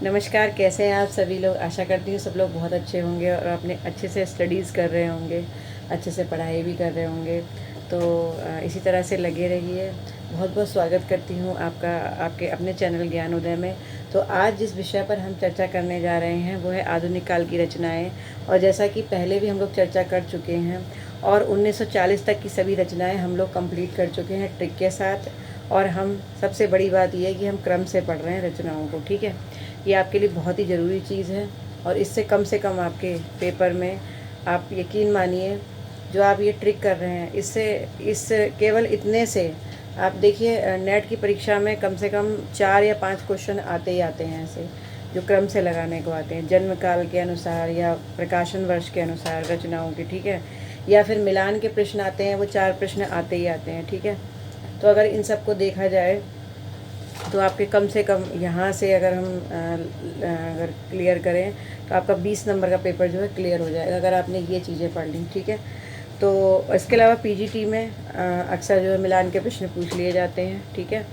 नमस्कार, कैसे हैं आप सभी लोग। आशा करती हूँ सब लोग बहुत अच्छे होंगे और अपने अच्छे से स्टडीज़ कर रहे होंगे, अच्छे से पढ़ाई भी कर रहे होंगे। तो इसी तरह से लगे रहिए। बहुत बहुत स्वागत करती हूँ आपका आपके अपने चैनल ज्ञान उदय में। तो आज जिस विषय पर हम चर्चा करने जा रहे हैं वो है आधुनिक काल की रचनाएँ। और जैसा कि पहले भी हम लोग चर्चा कर चुके हैं और 1940 तक की सभी रचनाएँ हम लोग कंप्लीट कर चुके हैं ट्रिक के साथ। और हम सबसे बड़ी बात यह है कि हम क्रम से पढ़ रहे हैं रचनाओं को, ठीक है। ये आपके लिए बहुत ही ज़रूरी चीज़ है और इससे कम आपके पेपर में, आप यकीन मानिए, जो आप ये ट्रिक कर रहे हैं इससे इस केवल इतने से आप देखिए नेट की परीक्षा में कम से कम 4 या 5 क्वेश्चन आते ही आते हैं ऐसे, जो क्रम से लगाने को आते हैं, जन्म काल के अनुसार या प्रकाशन वर्ष के अनुसार रचनाओं के, ठीक है। या फिर मिलान के प्रश्न आते हैं, वो 4 प्रश्न आते ही आते हैं, ठीक है। तो अगर इन सब को देखा जाए तो आपके कम से कम यहाँ से अगर हम अगर क्लियर करें तो आपका 20 नंबर का पेपर जो है क्लियर हो जाएगा, अगर आपने ये चीज़ें पढ़ ली, ठीक है। तो इसके अलावा पीजीटी में अक्सर जो है मिलान के प्रश्न पूछ लिए जाते हैं, ठीक है।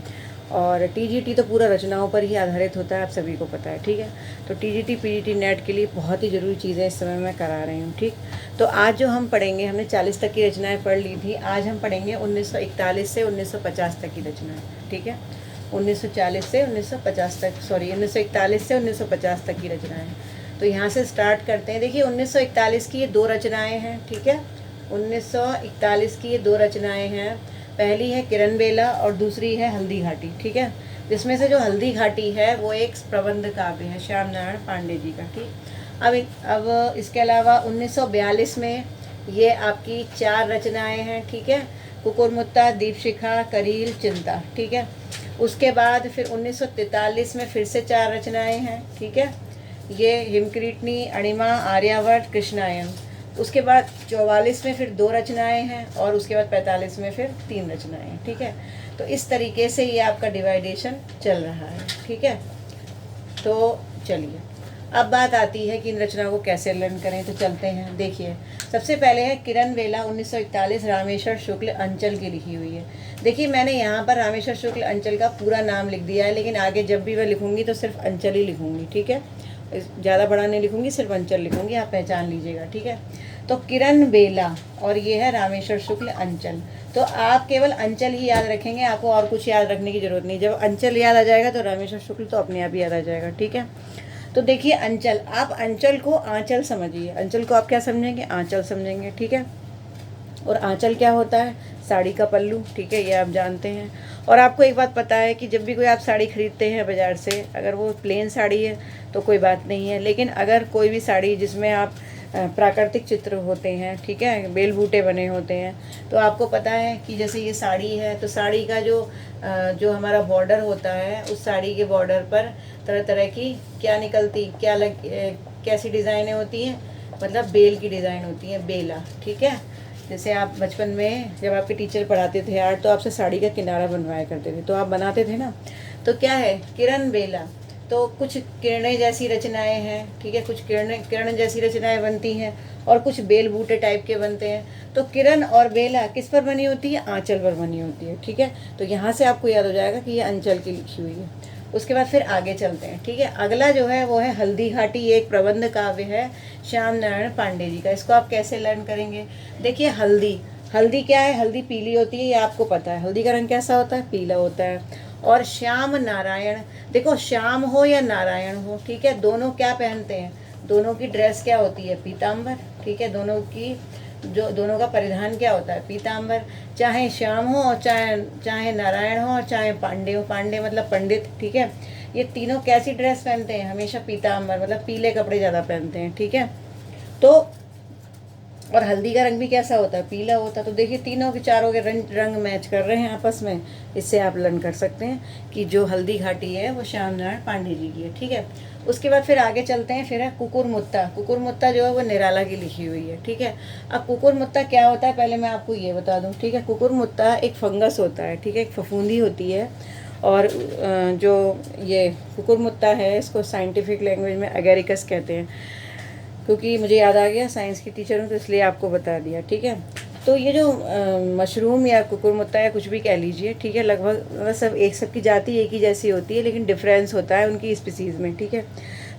और टीजीटी तो पूरा रचनाओं पर ही आधारित होता है, आप सभी को पता है, ठीक है। तो टीजीटी पीजीटी नेट के लिए बहुत ही ज़रूरी चीज़ें इस समय मैं करा रही हूँ, ठीक। तो आज जो हम पढ़ेंगे, हमने 40 तक की रचनाएँ पढ़ ली थी, आज हम पढ़ेंगे 1941 से 1950 तक की रचनाएँ, ठीक है। 1940 से 1950 तक, सॉरी 1941 से 1950 तक की रचनाएँ। तो यहाँ से स्टार्ट करते हैं। देखिए 1941 की ये 2 रचनाएँ हैं, ठीक है। 1941 की ये 2 रचनाएँ हैं। पहली है किरण बेला और दूसरी है हल्दी घाटी, ठीक है। जिसमें से जो हल्दी घाटी है वो एक प्रबंध काव्य है श्याम नारायण पांडे जी का, ठीक। अब इसके अलावा 1942 में ये आपकी 4 रचनाएँ हैं, ठीक है। कुकुरमुत्ता, दीपशिखा, करील, चिंता, ठीक है। उसके बाद फिर 1943 में फिर से 4 रचनाएँ हैं, ठीक है। ये हिमक्रीटनी, अणिमा, आर्यावर्त, कृष्णायन। उसके बाद 44 में फिर 2 रचनाएँ हैं और उसके बाद 45 में फिर 3 रचनाएँ हैं, ठीक है। तो इस तरीके से ये आपका डिवाइडेशन चल रहा है, ठीक है। तो चलिए अब बात आती है कि इन रचनाओं को कैसे लर्न करें। तो चलते हैं। देखिए सबसे पहले है किरण बेला 1941, रामेश्वर शुक्ल अंचल की लिखी हुई है। देखिए मैंने यहाँ पर रामेश्वर शुक्ल अंचल का पूरा नाम लिख दिया है, लेकिन आगे जब भी मैं लिखूँगी तो सिर्फ अंचल ही लिखूँगी, ठीक है। ज़्यादा बड़ा नहीं लिखूँगी, सिर्फ अंचल लिखूँगी, आप पहचान लीजिएगा, ठीक है। तो किरण बेला और ये है रामेश्वर शुक्ल अंचल। तो आप केवल अंचल ही याद रखेंगे, आपको और कुछ याद रखने की ज़रूरत नहीं। जब अंचल याद आ जाएगा तो रामेश्वर शुक्ल तो अपने आप ही याद आ जाएगा, ठीक है। तो देखिए अंचल, आप अंचल को आंचल समझिए। अंचल को आप क्या समझेंगे? आंचल समझेंगे, ठीक है। और आंचल क्या होता है? साड़ी का पल्लू, ठीक है, ये आप जानते हैं। और आपको एक बात पता है कि जब भी कोई आप साड़ी खरीदते हैं बाज़ार से, अगर वो प्लेन साड़ी है तो कोई बात नहीं है, लेकिन अगर कोई भी साड़ी जिसमें आप प्राकृतिक चित्र होते हैं, ठीक है, बेल बूटे बने होते हैं, तो आपको पता है कि जैसे ये साड़ी है तो साड़ी का जो हमारा बॉर्डर होता है, उस साड़ी के बॉर्डर पर तरह तरह की क्या निकलती, कैसी डिज़ाइनें होती हैं, मतलब बेल की डिज़ाइन होती है, बेला, ठीक है। जैसे आप बचपन में जब आपके टीचर पढ़ाते थे यार, तो आपसे साड़ी का किनारा बनवाया करते थे, तो आप बनाते थे ना। तो क्या है? किरण बेला। तो कुछ किरणें जैसी रचनाएं हैं, ठीक है, कुछ किरण जैसी रचनाएं बनती हैं और कुछ बेल बूटे टाइप के बनते हैं। तो किरण और बेला किस पर बनी होती है? आंचल पर बनी होती है, ठीक है। तो यहाँ से आपको याद हो जाएगा कि ये अंचल की लिखी हुई है। उसके बाद फिर आगे चलते हैं, ठीक है। अगला जो है वो है हल्दी घाटी। ये एक प्रबंध काव्य है श्याम नारायण पांडे जी का। इसको आप कैसे लर्न करेंगे? देखिए हल्दी क्या है? हल्दी पीली होती है, ये आपको पता है। हल्दी का रंग कैसा होता है? पीला होता है। और श्याम नारायण, देखो श्याम हो या नारायण हो, ठीक है, दोनों क्या पहनते हैं? दोनों की ड्रेस क्या होती है? पीताम्बर, ठीक है। दोनों का परिधान क्या होता है? पीताम्बर। चाहे श्याम हो और चाहे नारायण हो और चाहे पांडे हो, पांडे मतलब पंडित, ठीक है। ये तीनों कैसी ड्रेस पहनते हैं? हमेशा पीताम्बर, मतलब पीले कपड़े ज़्यादा पहनते हैं, ठीक है। तो और हल्दी का रंग भी कैसा होता है? पीला होता है। तो देखिए तीनों के चारों के रंग मैच कर रहे हैं आपस में। इससे आप लर्न कर सकते हैं कि जो हल्दी घाटी है वो श्याम नारायण पांडे जी की है, ठीक है। उसके बाद फिर आगे चलते हैं। फिर है कुकुरमुत्ता। कुकुरमुत्ता जो है वो निराला की लिखी हुई है, ठीक है। अब कुकुरमुत्ता क्या होता है पहले मैं आपको ये बता दूँ, ठीक है। कुकुरमुत्ता एक फंगस होता है, ठीक है, एक फफूंदी होती है। और जो ये कुकुरमुत्ता है इसको साइंटिफिक लैंग्वेज में एगेरिकस कहते हैं, क्योंकि मुझे याद आ गया साइंस की टीचर हूँ तो इसलिए आपको बता दिया, ठीक है। तो ये जो मशरूम या कुकुरमुत्ता या कुछ भी कह लीजिए, ठीक है, लगभग सब एक सबकी जाति एक ही जैसी होती है, लेकिन डिफरेंस होता है उनकी स्पीसीज़ में, ठीक है।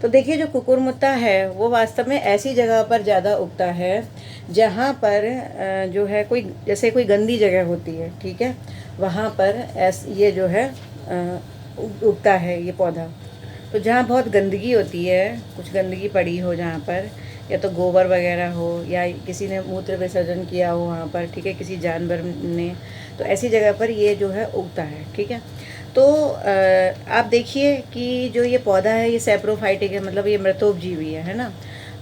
तो देखिए जो कुकुरमुत्ता है वो वास्तव में ऐसी जगह पर ज़्यादा उगता है जहाँ पर जो है कोई जैसे कोई गंदी जगह होती है, ठीक है, वहाँ पर ये जो है उगता है ये पौधा। तो जहाँ बहुत गंदगी होती है, कुछ गंदगी पड़ी हो जहाँ पर, या तो गोबर वगैरह हो या किसी ने मूत्र विसर्जन किया हो वहाँ पर, ठीक है, किसी जानवर ने, तो ऐसी जगह पर ये जो है उगता है, ठीक है। तो आप देखिए कि जो ये पौधा है ये सैप्रोफाइटिक है, मतलब ये मृतोपजीवी है ना,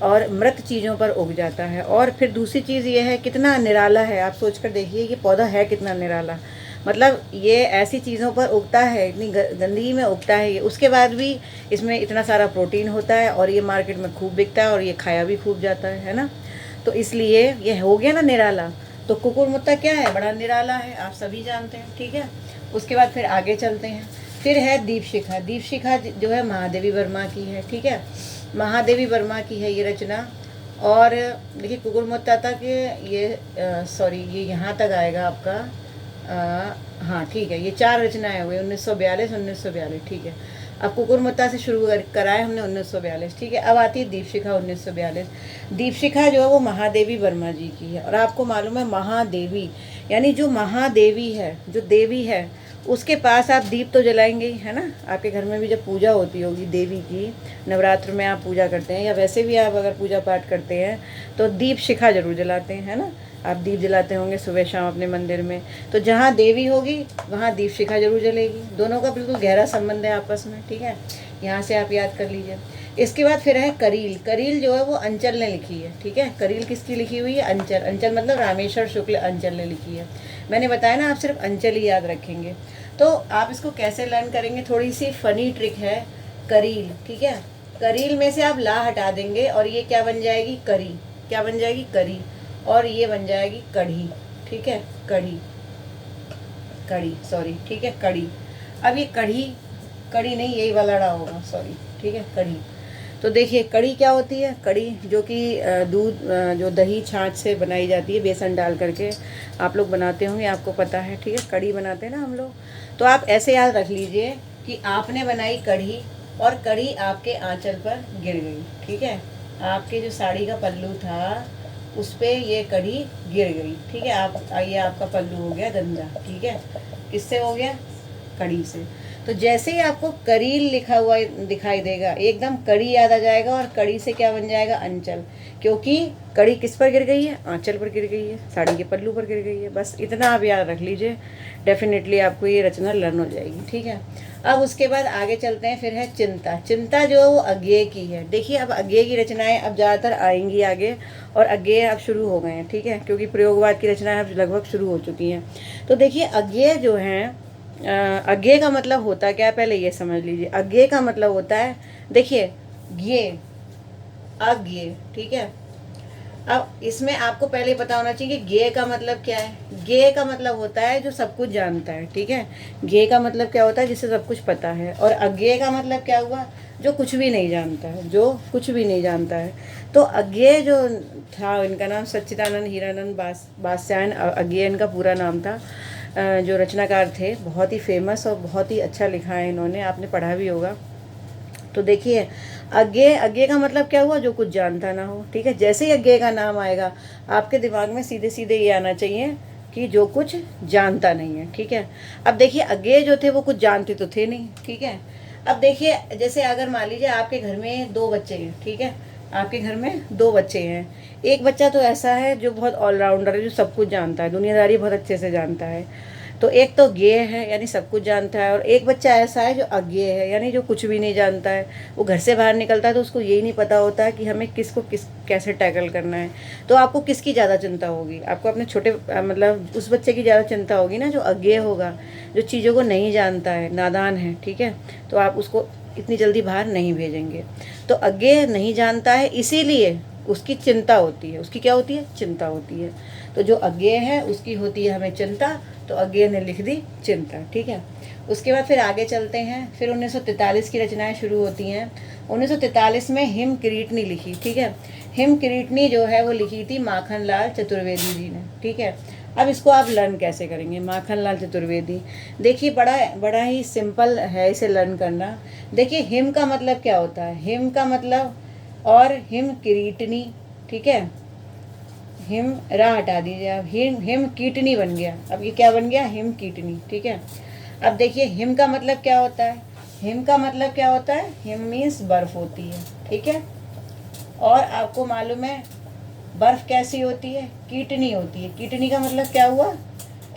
और मृत चीज़ों पर उग जाता है। और फिर दूसरी चीज़ ये है कितना निराला है, आप सोच कर देखिए ये पौधा है कितना निराला, मतलब ये ऐसी चीज़ों पर उगता है, इतनी गंदगी में उगता है ये, उसके बाद भी इसमें इतना सारा प्रोटीन होता है और ये मार्केट में खूब बिकता है और ये खाया भी खूब जाता है ना। तो इसलिए ये हो गया ना निराला। तो कुकुरमुत्ता क्या है, बड़ा निराला है, आप सभी जानते हैं, ठीक है। उसके बाद फिर आगे चलते हैं, फिर है दीपशिखा। दीपशिखा जो है महादेवी वर्मा की है, ठीक है, महादेवी वर्मा की है ये रचना। और देखिए कुकुरमुत्ता तक ये सॉरी ये यहाँ तक आएगा आपका, हाँ ठीक है, ये 4 रचनाएं हुई 1942, ठीक है। अब कुकुरमुत्ता से शुरू कराए हमने 1942, ठीक है। अब आती है दीपशिखा 1942। दीपशिखा जो है वो महादेवी वर्मा जी की है। और आपको मालूम है महादेवी यानी जो महादेवी है, जो देवी है, उसके पास आप दीप तो जलाएंगे ही, है ना। आपके घर में भी जब पूजा होती होगी देवी की, नवरात्र में आप पूजा करते हैं या वैसे भी आप अगर पूजा पाठ करते हैं तो दीप शिखा जरूर जलाते हैं, है ना। आप दीप जलाते होंगे सुबह शाम अपने मंदिर में, तो जहाँ देवी होगी वहाँ दीप शिखा जरूर जलेगी। दोनों का बिल्कुल गहरा संबंध है आपस में, ठीक है, यहाँ से आप याद कर लीजिए। इसके बाद फिर है करील। करील जो है वो अंचल ने लिखी है, ठीक है। करील किसकी लिखी हुई है, अंचल। अंचल मतलब रामेश्वर शुक्ल अंचल ने लिखी है। मैंने बताया ना आप सिर्फ अंचल ही याद रखेंगे। तो आप इसको कैसे लर्न करेंगे, थोड़ी सी फनी ट्रिक है। करील, ठीक है, करील में से आप ला हटा देंगे और ये क्या बन जाएगी, करी। क्या बन जाएगी, करी। और ये बन जाएगी कढ़ी, ठीक है, कढ़ी, कढ़ी सॉरी, ठीक है, कढ़ी। अब ये कढ़ी, कढ़ी नहीं यही वाला डा होगा, सॉरी, ठीक है, कढ़ी। तो देखिए कढ़ी क्या होती है, कढ़ी जो कि दूध जो दही छाछ से बनाई जाती है, बेसन डाल करके आप लोग बनाते होंगे, आपको पता है, ठीक है, कढ़ी बनाते हैं ना हम लोग। तो आप ऐसे याद रख लीजिए कि आपने बनाई कढ़ी और कढ़ी आपके आंचल पर गिर गई, ठीक है। आपके जो साड़ी का पल्लू था उस पर ये कढ़ी गिर गई, ठीक है। आप ये आपका पल्लू हो गया गंदा, ठीक है, किससे हो गया, कढ़ी से। तो जैसे ही आपको करील लिखा हुआ दिखाई देगा एकदम कड़ी याद आ जाएगा, और कड़ी से क्या बन जाएगा, अंचल, क्योंकि कड़ी किस पर गिर गई है, आंचल पर गिर गई है, साड़ी के पल्लू पर गिर गई है। बस इतना आप याद रख लीजिए, डेफिनेटली आपको ये रचना लर्न हो जाएगी, ठीक है। अब उसके बाद आगे चलते हैं, फिर है चिंता। चिंता जो है वो अज्ञेय की है। देखिए अब अज्ञेय की रचनाएं अब ज़्यादातर आएंगी आगे, और अज्ञेय अब शुरू हो गए हैं, ठीक है, क्योंकि प्रयोगवाद की रचनाएं अब लगभग शुरू हो चुकी हैं। तो देखिए अज्ञेय जो हैं, अज्ञेय का मतलब होता क्या है, पहले ये समझ लीजिए। अज्ञेय का मतलब होता है, देखिए ज्ञेय, अज्ञेय, ठीक है। अब इसमें आपको पहले पता होना चाहिए कि ज्ञेय का मतलब क्या है। ज्ञेय का मतलब होता है जो सब कुछ जानता है, ठीक है। ज्ञेय का मतलब क्या होता है, जिसे सब कुछ पता है। और अज्ञेय का मतलब क्या हुआ, जो कुछ भी नहीं जानता है, जो कुछ भी नहीं जानता है। तो अज्ञेय जो था, इनका नाम सच्चिदानंद हीरानंद बादशायन अज्ञेय इनका पूरा नाम था। जो रचनाकार थे, बहुत ही फेमस और बहुत ही अच्छा लिखा है इन्होंने, आपने पढ़ा भी होगा। तो देखिए अज्ञेय, अज्ञेय का मतलब क्या हुआ, जो कुछ जानता ना हो, ठीक है। जैसे ही अज्ञेय का नाम आएगा आपके दिमाग में सीधे सीधे ये आना चाहिए कि जो कुछ जानता नहीं है, ठीक है। अब देखिए अज्ञेय जो थे वो कुछ जानते तो थे नहीं, ठीक है। अब देखिए जैसे अगर मान लीजिए आपके घर में 2 बच्चे हैं, ठीक है, आपके घर में 2 बच्चे हैं। एक बच्चा तो ऐसा है जो बहुत ऑलराउंडर है, जो सब कुछ जानता है, दुनियादारी बहुत अच्छे से जानता है, तो एक तो ज्ञेय है यानी सब कुछ जानता है। और एक बच्चा ऐसा है जो अज्ञेय है, यानी जो कुछ भी नहीं जानता है। वो घर से बाहर निकलता है तो उसको यही नहीं पता होता है कि हमें किसको कैसे टैकल करना है। तो आपको किसकी ज़्यादा चिंता होगी, आपको अपने छोटे मतलब उस बच्चे की ज़्यादा चिंता होगी ना, जो अज्ञेय होगा, जो चीज़ों को नहीं जानता है, नादान है, ठीक है। तो आप उसको इतनी जल्दी बाहर नहीं भेजेंगे। तो अज्ञेय नहीं जानता है, इसीलिए उसकी चिंता होती है। उसकी क्या होती है, चिंता होती है। तो जो अज्ञेय है उसकी होती है हमें चिंता, तो अज्ञेय ने लिख दी चिंता। ठीक है, उसके बाद फिर आगे चलते हैं। फिर 1943 की रचनाएं शुरू होती हैं। 1943 में हिम किरीटनी लिखी। ठीक है, हिम किरीटनी जो है वो लिखी थी माखनलाल चतुर्वेदी जी ने। ठीक है, अब इसको आप लर्न कैसे करेंगे, माखनलाल चतुर्वेदी। देखिए बड़ा ही सिंपल है इसे लर्न करना। देखिए हिम का मतलब क्या होता है, हिम का मतलब और हिम किरीटनी। ठीक है, हिम रा हटा दीजिए आप, हिम कीटनी बन गया। अब ये क्या बन गया, हिम कीटनी। ठीक है, अब देखिए हिम का मतलब क्या होता है, हिम का मतलब क्या होता है, हिम मीन्स बर्फ होती है। ठीक है, और आपको मालूम है बर्फ कैसी होती है, कीटनी होती है। कीटनी का मतलब क्या हुआ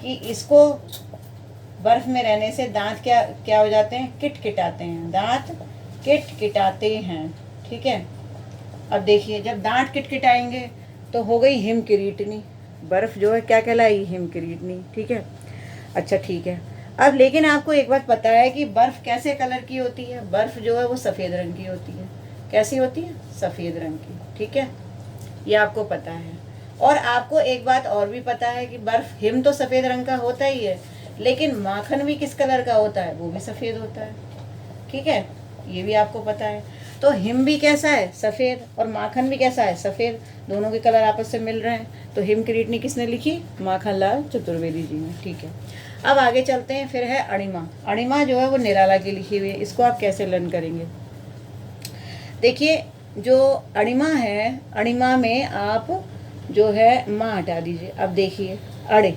कि इसको बर्फ में रहने से दांत क्या हो जाते हैं, किटकिटाते हैं, दांत किटकिटाते हैं। ठीक है, अब देखिए जब दांत किटकिटाएंगे तो हो गई हिम किरीटनी, बर्फ जो है क्या कहलाई, हिम किरीटनी। ठीक है, अच्छा ठीक है। अब लेकिन आपको एक बात पता है कि बर्फ कैसे कलर की होती है, बर्फ जो है वो सफ़ेद रंग की होती है। कैसी होती है, सफ़ेद रंग की। ठीक है, ये आपको पता है। और आपको एक बात और भी पता है कि बर्फ, हिम तो सफ़ेद रंग का होता ही है, लेकिन माखन भी किस कलर का होता है, वो भी सफ़ेद होता है। ठीक है, ये भी आपको पता है। तो हिम भी कैसा है, सफ़ेद, और माखन भी कैसा है, सफ़ेद। दोनों के कलर आपस से मिल रहे हैं। तो हिम किरीटनी किसने लिखी, माखनलाल चतुर्वेदी जी ने। ठीक है, अब आगे चलते हैं। फिर है अणिमा। अणिमा जो है वो निराला की लिखी हुई है। इसको आप कैसे लर्न करेंगे, देखिए जो अणिमा है, अणिमा में आप जो है माँ हटा दीजिए। अब देखिए अड़े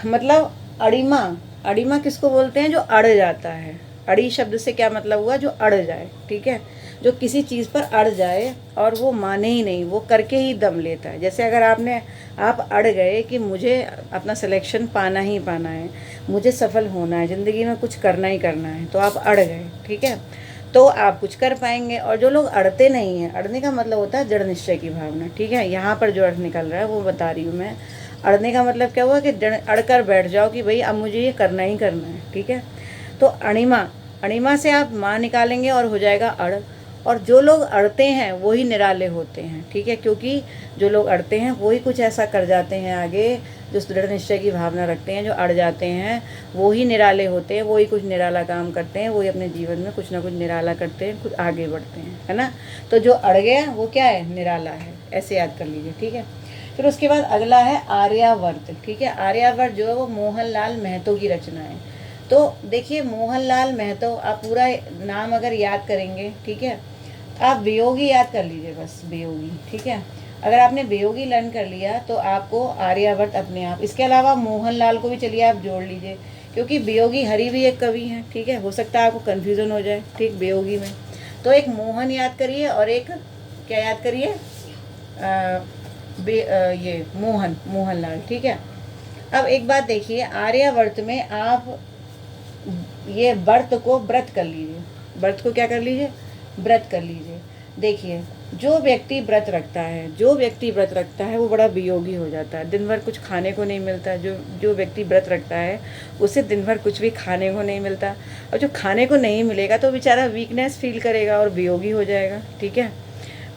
मतलब अड़िमा, अड़िमा किसको बोलते हैं, जो अड़ जाता है। अड़ी शब्द से क्या मतलब हुआ, जो अड़ जाए। ठीक है, जो किसी चीज़ पर अड़ जाए और वो माने ही नहीं, वो करके ही दम लेता है। जैसे अगर आप अड़ गए कि मुझे अपना सिलेक्शन पाना ही पाना है, मुझे सफल होना है, ज़िंदगी में कुछ करना ही करना है, तो आप अड़ गए। ठीक है, तो आप कुछ कर पाएंगे। और जो लोग अड़ते नहीं हैं, अड़ने का मतलब होता है दृढ़ निश्चय की भावना। ठीक है, यहाँ पर जो अर्थ निकल रहा है वो बता रही हूँ मैं। अड़ने का मतलब क्या हुआ कि अड़ कर बैठ जाओ कि भाई अब मुझे ये करना ही करना है। ठीक है, तो अणिमा, अणिमा से आप माँ निकालेंगे और हो जाएगा अड़। और जो लोग अड़ते हैं वही निराले होते हैं। ठीक है, क्योंकि जो लोग अड़ते हैं वही कुछ ऐसा कर जाते हैं आगे, जो दृढ़ निश्चय की भावना रखते हैं, जो अड़ जाते हैं वो ही निराले होते हैं, वही कुछ निराला काम करते हैं, वही अपने जीवन में कुछ ना कुछ निराला करते हैं, कुछ आगे बढ़ते हैं, है ना। तो जो अड़ गया वो क्या है, निराला है। ऐसे याद कर लीजिए। ठीक है, फिर उसके बाद अगला है आर्यावर्त। ठीक है, आर्यावर्त जो है वो मोहनलाल महतो की रचना है। तो देखिए मोहनलाल महतो, आप पूरा नाम अगर याद करेंगे, ठीक है, आप वियोगी याद कर लीजिए, बस वियोगी। ठीक है, अगर आपने वियोगी लर्न कर लिया तो आपको आर्यावर्त अपने आप। इसके अलावा मोहनलाल को भी चलिए आप जोड़ लीजिए, क्योंकि वियोगी हरि भी एक कवि हैं। ठीक है, हो सकता है आपको कन्फ्यूज़न हो जाए, ठीक, वियोगी में। तो एक मोहन याद करिए और एक क्या याद करिए, ये मोहनलाल। ठीक है, अब एक बात देखिए, आर्यावर्त में आप ये व्रत को व्रत कर लीजिए, व्रत को क्या कर लीजिए, व्रत कर लीजिए। देखिए जो व्यक्ति व्रत रखता है, जो व्यक्ति व्रत रखता है वो बड़ा वियोगी हो जाता है, दिन भर कुछ खाने को नहीं मिलता। जो व्यक्ति व्रत रखता है उसे दिन भर कुछ भी खाने को नहीं मिलता, और जो खाने को नहीं मिलेगा तो बेचारा वीकनेस फील करेगा और वियोगी हो जाएगा। ठीक है,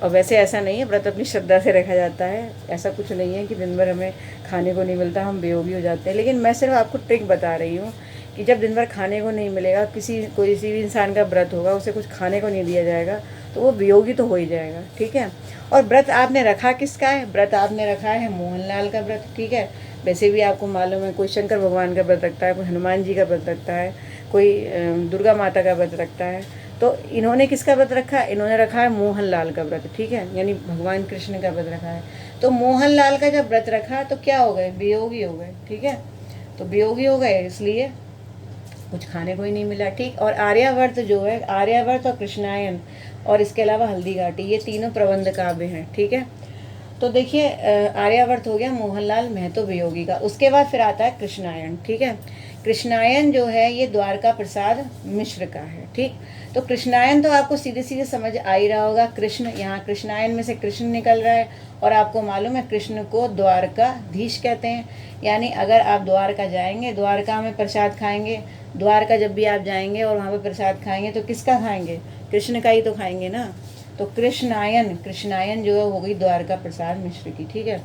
और वैसे ऐसा नहीं है, व्रत अपनी श्रद्धा से रखा जाता है। ऐसा कुछ नहीं है कि दिन भर हमें खाने को नहीं मिलता हम वियोगी हो जाते हैं। लेकिन मैं सिर्फ आपको ट्रिक बता रही हूँ कि जब दिन भर खाने को नहीं मिलेगा, कोई भी इंसान का व्रत होगा, उसे कुछ खाने को नहीं दिया जाएगा, तो वो वियोगी तो हो ही जाएगा। ठीक है, और व्रत आपने रखा किसका है, व्रत आपने रखा है मोहनलाल का व्रत। ठीक है, वैसे भी आपको मालूम है कोई शंकर भगवान का व्रत रखता है, कोई हनुमान जी का व्रत रखता है, कोई दुर्गा माता का व्रत रखता है। तो इन्होंने किसका व्रत रखा है, इन्होंने रखा है मोहनलाल का व्रत। ठीक है, यानी भगवान कृष्ण का व्रत रखा है। तो मोहनलाल का जब व्रत रखा तो क्या हो गए, वियोगी हो गए। ठीक है, तो वियोगी हो गए इसलिए कुछ खाने को ही नहीं मिला। ठीक, और आर्यावर्त जो है, आर्यावर्त और कृष्णायन और इसके अलावा हल्दी घाटी, ये तीनों प्रबंध काव्य हैं। ठीक है, तो देखिए आर्यावर्त हो गया मोहनलाल महतो वियोगी का। उसके बाद फिर आता है कृष्णायन। ठीक है, कृष्णायन जो है ये द्वारका प्रसाद मिश्र का है। ठीक, तो कृष्णायन तो आपको सीधे सीधे समझ आ ही रहा होगा, कृष्ण, यहाँ कृष्णायन में से कृष्ण निकल रहा है। और आपको मालूम है कृष्ण को द्वारकाधीश कहते हैं, यानी अगर आप द्वारका जाएंगे, द्वारका में प्रसाद खाएंगे, द्वारका जब भी आप जाएंगे और वहाँ पर प्रसाद खाएंगे तो किसका खाएंगे, कृष्ण का ही तो खाएंगे ना। तो कृष्णायन, कृष्णायन जो है हो गई द्वारका प्रसाद मिश्र की, ठीक है।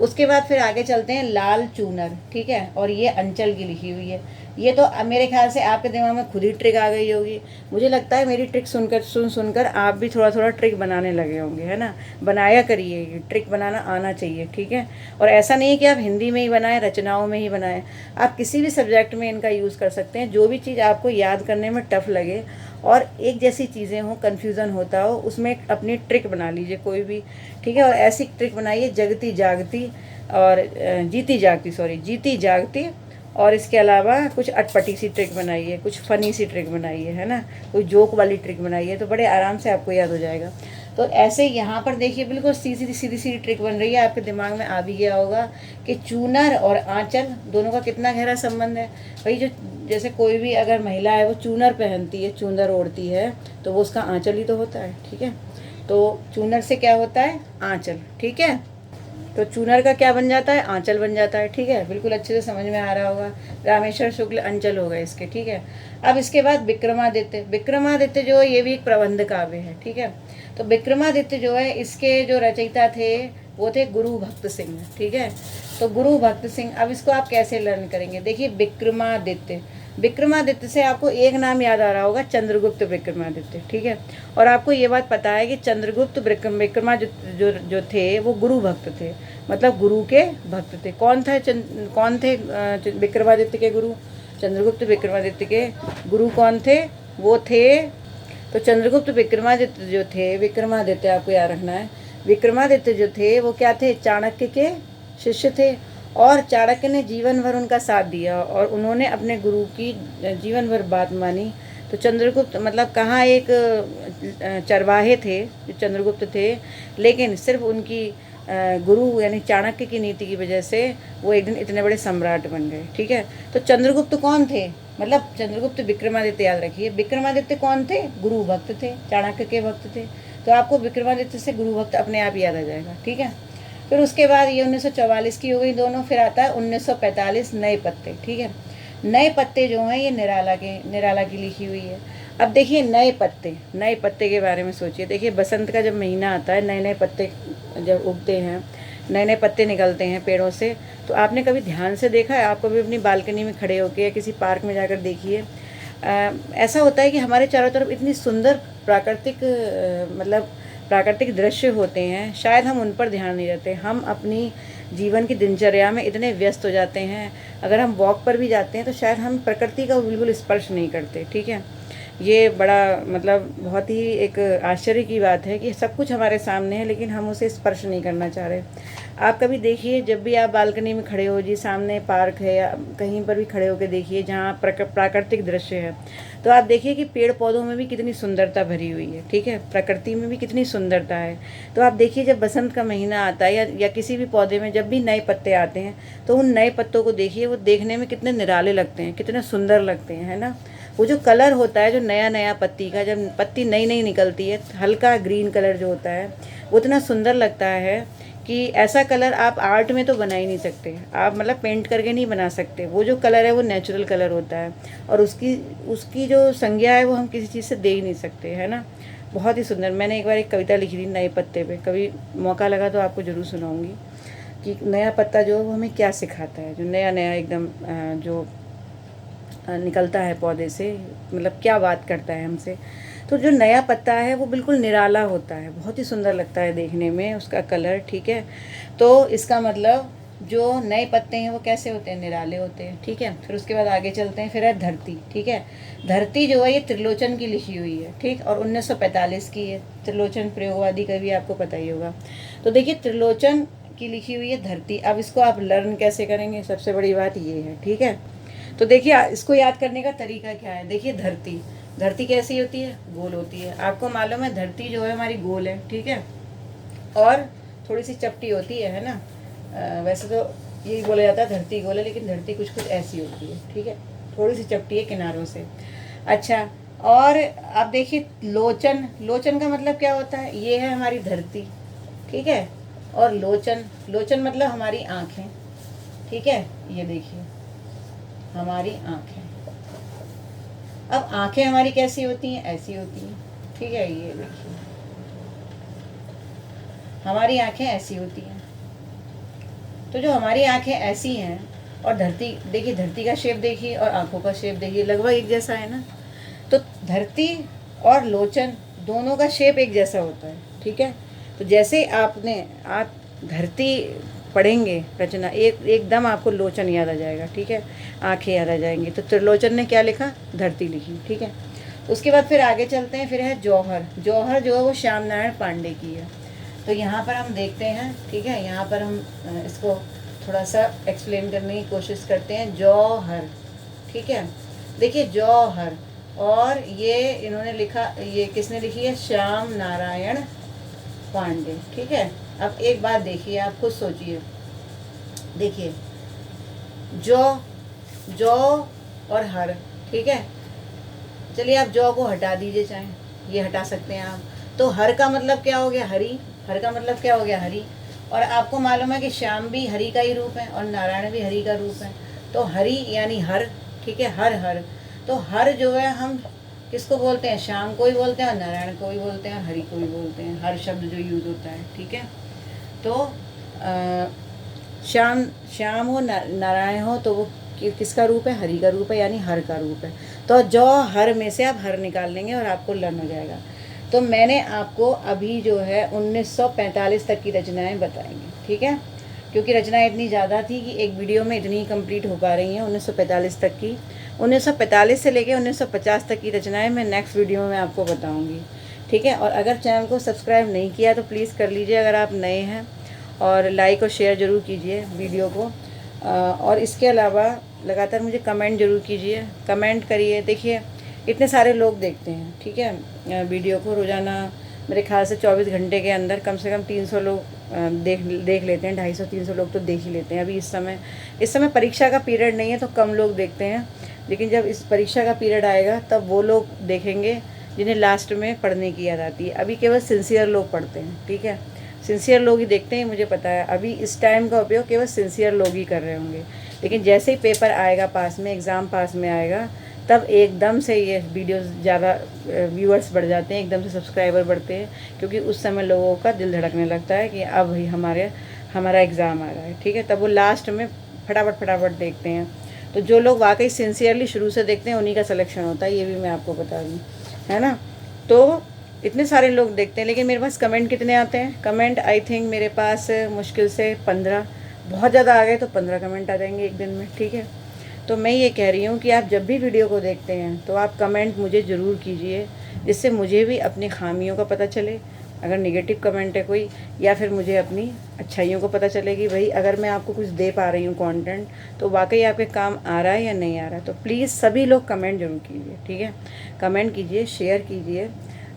उसके बाद फिर आगे चलते हैं लाल चूनर, ठीक है, और ये अंचल की लिखी हुई है। ये तो मेरे ख्याल से आपके दिमाग में खुद ही ट्रिक आ गई होगी। मुझे लगता है मेरी ट्रिक सुनकर आप भी थोड़ा थोड़ा ट्रिक बनाने लगे होंगे, है ना। बनाया करिए, ये ट्रिक बनाना आना चाहिए, ठीक है। और ऐसा नहीं है कि आप हिंदी में ही बनाएं, रचनाओं में ही बनाएं, आप किसी भी सब्जेक्ट में इनका यूज़ कर सकते हैं। जो भी चीज़ आपको याद करने में टफ लगे और एक जैसी चीज़ें हों, कन्फ्यूज़न होता हो, उसमें अपनी ट्रिक बना लीजिए कोई भी, ठीक है। और ऐसी ट्रिक बनाइए जगती जागती और जीती जागती, और इसके अलावा कुछ अटपटी सी ट्रिक बनाइए, कुछ फ़नी सी ट्रिक बनाइए, है ना, कोई जोक वाली ट्रिक बनाइए, तो बड़े आराम से आपको याद हो जाएगा। तो ऐसे यहाँ पर देखिए बिल्कुल सीधी सीधी ट्रिक बन रही है, आपके दिमाग में आ भी गया होगा कि चूनर और आंचल दोनों का कितना गहरा संबंध है। भाई जो जैसे कोई भी अगर महिला है वो चूनर पहनती है, चूनर ओढ़ती है, तो वो उसका आंचल ही तो होता है, ठीक है। तो चूनर से क्या होता है, आंचल, ठीक है। तो चूनर का क्या बन जाता है, आंचल बन जाता है, ठीक है। बिल्कुल अच्छे से समझ में आ रहा होगा। रामेश्वर शुक्ल अंचल हो गए इसके, ठीक है। अब इसके बाद विक्रमादित्य, विक्रमादित्य जो है ये भी एक प्रबंध काव्य है, ठीक है। तो विक्रमादित्य जो है इसके जो रचयिता थे वो थे गुरु भक्त सिंह, ठीक है। तो गुरु भक्त सिंह, अब इसको आप कैसे लर्न करेंगे, देखिए विक्रमादित्य, विक्रमादित्य से आपको एक नाम याद आ रहा होगा, चंद्रगुप्त विक्रमादित्य, ठीक है। और आपको ये बात पता है कि चंद्रगुप्त विक्रमादित्य जो थे वो गुरु भक्त थे, मतलब गुरु के भक्त थे। कौन थे विक्रमादित्य के गुरु, चंद्रगुप्त विक्रमादित्य के गुरु कौन थे, वो थे, तो चंद्रगुप्त विक्रमादित्य जो थे, विक्रमादित्य आपको याद रखना है, विक्रमादित्य जो थे वो क्या थे, चाणक्य के शिष्य थे। और चाणक्य ने जीवन भर उनका साथ दिया और उन्होंने अपने गुरु की जीवन भर बात मानी। तो चंद्रगुप्त मतलब कहाँ एक चरवाहे थे जो चंद्रगुप्त थे, लेकिन सिर्फ उनकी गुरु यानी चाणक्य की नीति की वजह से वो एक दिन इतने बड़े सम्राट बन गए, ठीक है। तो चंद्रगुप्त कौन थे, मतलब चंद्रगुप्त विक्रमादित्य याद रखिए, विक्रमादित्य कौन थे, गुरु भक्त थे, चाणक्य के भक्त थे। तो आपको विक्रमादित्य से गुरु भक्त अपने आप याद आ जाएगा, ठीक है। फिर उसके बाद ये 1944 की हो गई दोनों, फिर आता है 1945 नए पत्ते, ठीक है। नए पत्ते जो हैं ये निराला की लिखी हुई है। अब देखिए नए पत्ते के बारे में सोचिए। देखिए बसंत का जब महीना आता है, नए नए पत्ते जब उगते हैं, नए नए पत्ते निकलते हैं पेड़ों से, तो आपने कभी ध्यान से देखा है, आप कभी अपनी बालकनी में खड़े होकर या किसी पार्क में जाकर देखिए, ऐसा होता है कि हमारे चारों तरफ इतनी सुंदर प्राकृतिक दृश्य होते हैं, शायद हम उन पर ध्यान नहीं देते। हम अपनी जीवन की दिनचर्या में इतने व्यस्त हो जाते हैं, अगर हम वॉक पर भी जाते हैं तो शायद हम प्रकृति का बिल्कुल स्पर्श नहीं करते, ठीक है। ये बड़ा मतलब बहुत ही एक आश्चर्य की बात है कि सब कुछ हमारे सामने है लेकिन हम उसे स्पर्श नहीं करना चाह रहे। आप कभी देखिए, जब भी आप बालकनी में खड़े हो जी, सामने पार्क है या कहीं पर भी खड़े होकर देखिए जहाँ प्राकृतिक दृश्य है, तो आप देखिए कि पेड़ पौधों में भी कितनी सुंदरता भरी हुई है, ठीक है, प्रकृति में भी कितनी सुंदरता है। तो आप देखिए जब बसंत का महीना आता है या किसी भी पौधे में जब भी नए पत्ते आते हैं, तो उन नए पत्तों को देखिए, वो देखने में कितने निराले लगते हैं, कितने सुंदर लगते हैं, है ना। वो जो कलर होता है, जो नया पत्ती का, जब पत्ती नई निकलती है, हल्का ग्रीन कलर जो होता है वो इतना सुंदर लगता है कि ऐसा कलर आप आर्ट में तो बना ही नहीं सकते, आप मतलब पेंट करके नहीं बना सकते। वो जो कलर है वो नेचुरल कलर होता है और उसकी जो संज्ञा है वो हम किसी चीज़ से दे ही नहीं सकते, है ना। बहुत ही सुंदर। मैंने एक बार एक कविता लिखी थी नए पत्ते पे, कभी मौका लगा तो आपको ज़रूर सुनाऊंगी कि नया पत्ता जो है वो हमें क्या सिखाता है, जो नया एकदम जो निकलता है पौधे से, मतलब क्या बात करता है हमसे। तो जो नया पत्ता है वो बिल्कुल निराला होता है, बहुत ही सुंदर लगता है देखने में उसका कलर, ठीक है। तो इसका मतलब जो नए पत्ते हैं वो कैसे होते हैं, निराले होते हैं, ठीक है। फिर उसके बाद आगे चलते हैं, फिर है धरती, ठीक है। धरती जो है ये त्रिलोचन की लिखी हुई है, ठीक, और 1945 की है। त्रिलोचन प्रयोगवादी का भी आपको पता ही होगा। तो देखिए त्रिलोचन की लिखी हुई है धरती। अब इसको आप लर्न कैसे करेंगे, सबसे बड़ी बात ये है, ठीक है। तो देखिए इसको याद करने का तरीका क्या है। देखिए धरती कैसी होती है, गोल होती है। आपको मालूम है धरती जो है हमारी गोल है, ठीक है, और थोड़ी सी चपटी होती है ना। वैसे तो यही बोला जाता है धरती गोल है, लेकिन धरती कुछ ऐसी होती है, ठीक है, थोड़ी सी चपटी है किनारों से। अच्छा, और आप देखिए लोचन का मतलब क्या होता है, ये है हमारी धरती, ठीक है, और लोचन मतलब हमारी आँखें, ठीक है। ये देखिए हमारी आँखें। अब आँखें हमारी कैसी होती हैं, ऐसी होती हैं, ठीक है। ये देखिए हमारी आँखें ऐसी होती हैं। तो जो हमारी आँखें ऐसी हैं और धरती देखिए, धरती का शेप देखिए और आँखों का शेप देखिए, लगभग एक जैसा है ना। तो धरती और लोचन दोनों का शेप एक जैसा होता है, ठीक है। तो जैसे आपने आप धरती पढ़ेंगे रचना, एकदम आपको लोचन याद आ जाएगा, ठीक है, आंखें याद आ जाएंगी। तो त्रिलोचन ने क्या लिखा? धरती लिखी, ठीक है। उसके बाद फिर आगे चलते हैं, फिर है जौहर। जौहर जो है वो श्याम नारायण पांडे की है। तो यहाँ पर हम देखते हैं, ठीक है, यहाँ पर हम इसको थोड़ा सा एक्सप्लेन करने की कोशिश करते हैं। जौहर, ठीक है, देखिए जौहर, और ये इन्होंने लिखा, ये किसने लिखी है? श्याम नारायण पांडे, ठीक है। अब एक बात देखिए, आप खुद सोचिए, देखिए जौ और हर, ठीक है। चलिए आप जौ को हटा दीजिए, चाहे ये हटा सकते हैं आप। तो हर का मतलब क्या हो गया? हरी। हर का मतलब क्या हो गया? हरी। और आपको मालूम है कि श्याम भी हरि का ही रूप है और नारायण भी हरि का रूप है। तो हरि यानी हर, ठीक है, हर हर। तो हर जो है हम किसको बोलते हैं? श्याम को ही बोलते हैं और नारायण को ही बोलते हैं, हरि को ही बोलते हैं, हर शब्द जो यूज़ होता है, ठीक है। तो श्याम हो नारायण हो तो वो किसका रूप है? हरि का रूप है, यानी हर का रूप है। तो जो हर में से आप हर निकाल लेंगे और आपको लर्न हो जाएगा। तो मैंने आपको अभी जो है 1945 तक की रचनाएं बताएंगे, ठीक है, क्योंकि रचनाएं इतनी ज़्यादा थी कि एक वीडियो में इतनी ही कंप्लीट हो पा रही हैं 1945 तक की। 1945 से लेके 1950 तक की रचनाएं मैं नेक्स्ट वीडियो में आपको बताऊंगी, ठीक है। और अगर चैनल को सब्सक्राइब नहीं किया तो प्लीज़ कर लीजिए अगर आप नए हैं, और लाइक और शेयर ज़रूर कीजिए वीडियो को। और इसके अलावा लगातार मुझे कमेंट ज़रूर कीजिए, कमेंट करिए। देखिए इतने सारे लोग देखते हैं, ठीक है, वीडियो को रोज़ाना मेरे ख्याल से 24 घंटे के अंदर कम से कम 300 लोग देख लेते हैं, 250-300 लोग तो देख ही लेते हैं। अभी इस समय परीक्षा का पीरियड नहीं है तो कम लोग देखते हैं, लेकिन जब इस परीक्षा का पीरियड आएगा तब वो लोग देखेंगे जिन्हें लास्ट में पढ़ने की याद आती है। अभी केवल सिंसियर लोग पढ़ते हैं, ठीक है, सिंसियर लोग ही देखते हैं, मुझे पता है। अभी इस टाइम का उपयोग केवल सिंसियर लोग ही कर रहे होंगे, लेकिन जैसे ही पेपर आएगा पास में, एग्ज़ाम पास में आएगा, तब एकदम से ये वीडियोस ज़्यादा व्यूअर्स बढ़ जाते हैं, एकदम से सब्सक्राइबर बढ़ते हैं, क्योंकि उस समय लोगों का दिल धड़कने लगता है कि अब ही हमारा एग्ज़ाम आ रहा है, ठीक है। तब वो लास्ट में फटाफट देखते हैं। तो जो लोग वाकई सिंसियरली शुरू से देखते हैं उन्हीं का सिलेक्शन होता है, ये भी मैं आपको बता दूँ, है ना। तो इतने सारे लोग देखते हैं, लेकिन मेरे पास कमेंट कितने आते हैं? कमेंट आई थिंक मेरे पास मुश्किल से 15, बहुत ज़्यादा आ गए तो 15 कमेंट आ जाएंगे एक दिन में, ठीक है। तो मैं ये कह रही हूँ कि आप जब भी वीडियो को देखते हैं तो आप कमेंट मुझे ज़रूर कीजिए, जिससे मुझे भी अपनी खामियों का पता चले, अगर नेगेटिव कमेंट है कोई, या फिर मुझे अपनी अच्छाइयों को पता चले कि भाई अगर मैं आपको कुछ दे पा रही हूँ कंटेंट तो वाकई आपके काम आ रहा है या नहीं आ रहा है। तो प्लीज़ सभी लोग कमेंट जरूर कीजिए, ठीक है, कमेंट कीजिए, शेयर कीजिए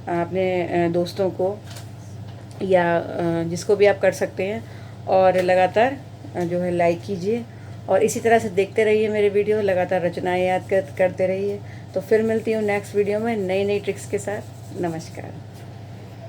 अपने दोस्तों को या जिसको भी आप कर सकते हैं, और लगातार जो है लाइक कीजिए, और इसी तरह से देखते रहिए मेरे वीडियो, लगातार रचनाएं याद करते रहिए। तो फिर मिलती हूँ नेक्स्ट वीडियो में नई ट्रिक्स के साथ। नमस्कार।